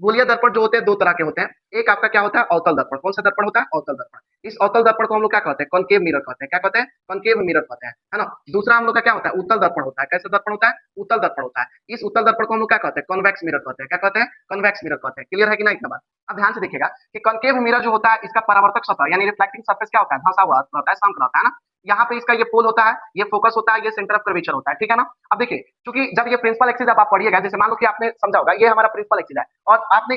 गोलीय दर्पण जो होते हैं 2 तरह के होते हैं। एक आपका क्या होता है अवतल दर्पण। कौन सा दर्पण होता है? अवतल दर्पण। इस अवतल दर्पण को हम लोग क्या कहते हैं? कॉनकेव मिरर कहते हैं। क्या कहते हैं? कॉनकेव मिरर कहते हैं, है ना? दूसरा हम लोग का क्या होता है? उत्तल दर्पण होता है। कैसा दर्पण होता है? उत्तल दर्पण होता है। इस उत्तल दर्पण को हम लोग क्या कहते हैं? कॉन्वेक्स मिरर कहते हैं। क्या कहते हैं? कॉन्वेक्स मिरर कहते हैं। क्लियर है कि नहीं इतना बात? अब ध्यान से देखिएगा कि कॉनकेव मिरर जो होता है इसका परावर्तक सतह यानी रिफ्लेक्टिंग सरफेस क्या होता है? धंसा हुआ रहता है, सम रहता है ना? यहाँ पे इसका ये पोल होता है, ये फोकस होता है, ये सेंटर ऑफ कर्वेचर होता है, ठीक है ना? अब देखिए, चूंकि जब ये प्रिंसिपल एक्सिस जब आप पढ़िएगा, जैसे मान लो कि आपने समझा होगा, ये हमारा प्रिंसिपल एक्सिस है और आपने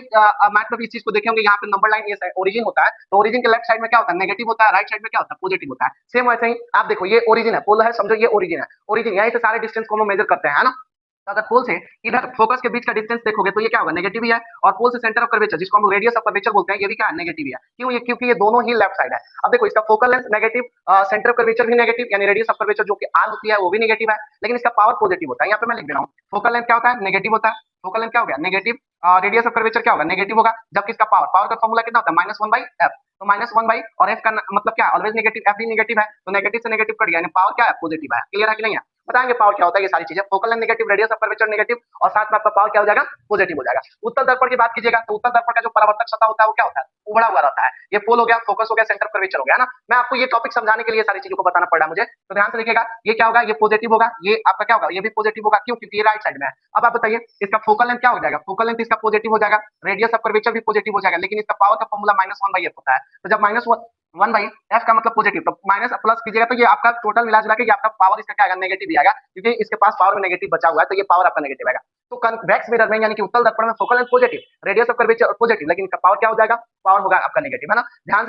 मैथ में भी इस चीज को देखे होंगे, यहाँ पे नंबर लाइन ये ओरिजिन होता है, तो ओरिजिन के लेफ्ट साइड में क्या होता है? नेगेटिव होता है, राइट साइड में क्या होता है? पॉजिटिव होता है। सेम वैसे ही आप देखो, ये ओरिजिन है, पोल है, समझो ये ओरिजिन है, ओरिजिन यहीं से सारे डिस्टेंस को हम मेजर करते हैं, है ना? तो अगर पोल से इधर फोकस के बीच का डिस्टेंस देखोगे तो ये क्या होगा? नेगेटिव ही है। और पोल से सेंटर ऑफ कर्वेचर जिसको हम रेडियस ऑफ कर्वेचर बोलते हैं, ये भी क्या है? नेगेटिव ही है। क्यों? ये क्योंकि ये दोनों ही लेफ्ट साइड है। अब देखो, इसका focal length negative, centre of curvature भी नेगेटिव, यानी रेडियस ऑफ कर्वेचर जो कि आर होती है वो भी नेगेटिव है, लेकिन इसका पावर पॉजिटिव होता है। यहाँ पे मैं लिख दे रहा हूँ, फोकल लेंथ क्या होता है? नेगेटिव होता है। फोकल लेंथ क्या हो गया? नेगेटिव। रेडियस ऑफ कर्वेचर क्या होगा? नेगेटिव होगा। जबकि इसका पावर, पावर का फॉर्मूला कितना होता है? -1/f। तो -1 और एफ का मतलब क्या? ऑलवेज नेगेटिव, एफ भी नेगेटिव है, तो नेगेटिव से नेगेटिव कट गया, यानी पावर क्या है? पॉजिटिव है। क्लियर है कि नहीं है? बताएंगे पावर क्या होता है, ये सारी चीजें। Focal length negative, radius of curvature negative, और साथ में आपका पावर क्या हो जाएगा? पॉजिटिव हो जाएगा। उत्तल दर्पण की बात कीजिएगा तो उत्तल दर्पण का जो परावर्तक सतह होता है वो क्या होता है? उबड़ा हुआ रहता है। ये पोल हो गया, फोकस हो गया, सेंटर कर्वेचर हो गया ना। मैं आपको ये टॉपिक समझाने के लिए सारी चीजों को बताना पड़ रहा है मुझे, तो ध्यान से देखिएगा। ये क्या होगा? ये पॉजिटिव होगा, ये आपका क्या होगा? ये भी पॉजिटिव होगा। क्यों? क्योंकि ये राइट साइड में है। अब आप बताइए इसका फोकल लेंथ क्या हो जाएगा? फोकल लेंथ इसका पॉजिटिव हो जाएगा, रेडियस ऑफ कर्वेचर भी पॉजिटिव हो जाएगा, लेकिन इसका पावर का फॉर्मूला -1/f होता है। तो जब -1/f का मतलब पॉजिटिव, तो माइनस प्लस कीजिएगा तो ये आपका टोटल मिला जुला के ये आपका पावर इसका क्या आएगा? नेगेटिव ही आएगा, क्योंकि इसके पास पावर में नेगेटिव बचा हुआ है, तो ये पावर आपका नेगेटिव आएगा। तो कन्वेक्स मिरर में यानी कि उत्तल दर्पण में focal length positive, radius of curvature positive, लेकिन इसका पावर क्या हो जाएगा? पावर होगा आपका नेगेटिव, है ना? ध्यान